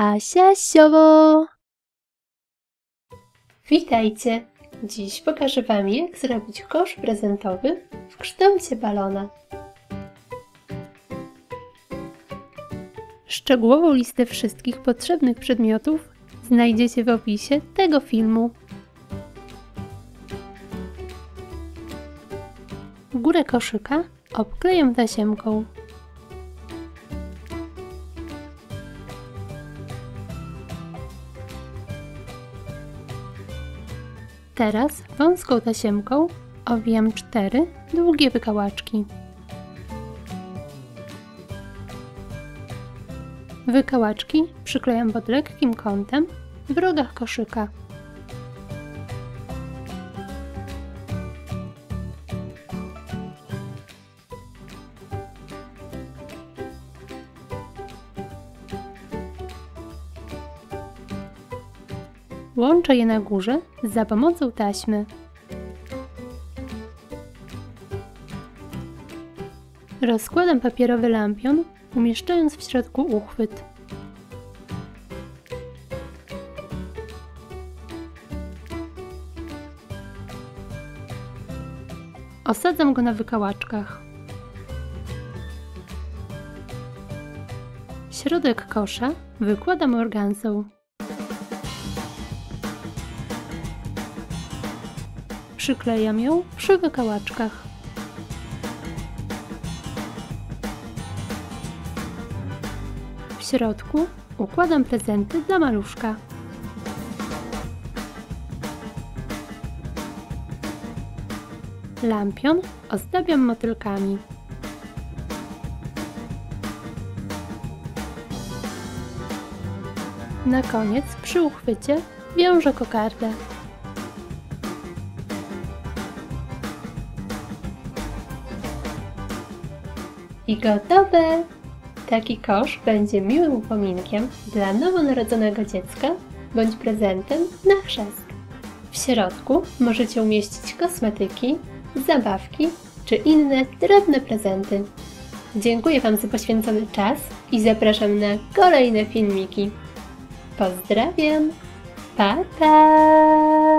Asia Siowo! Witajcie! Dziś pokażę Wam, jak zrobić kosz prezentowy w kształcie balona. Szczegółową listę wszystkich potrzebnych przedmiotów znajdziecie w opisie tego filmu. Górę koszyka obkleję tasiemką. Teraz wąską tasiemką owijam 4 długie wykałaczki. Wykałaczki przyklejam pod lekkim kątem w rogach koszyka. Łączę je na górze za pomocą taśmy. Rozkładam papierowy lampion, umieszczając w środku uchwyt. Osadzam go na wykałaczkach. Środek kosza wykładam organsą. Przyklejam ją przy wykałaczkach. W środku układam prezenty dla maluszka. Lampion ozdabiam motylkami. Na koniec przy uchwycie wiążę kokardę. I gotowe! Taki kosz będzie miłym upominkiem dla nowonarodzonego dziecka bądź prezentem na chrzest. W środku możecie umieścić kosmetyki, zabawki czy inne drobne prezenty. Dziękuję Wam za poświęcony czas i zapraszam na kolejne filmiki. Pozdrawiam! Pa, pa!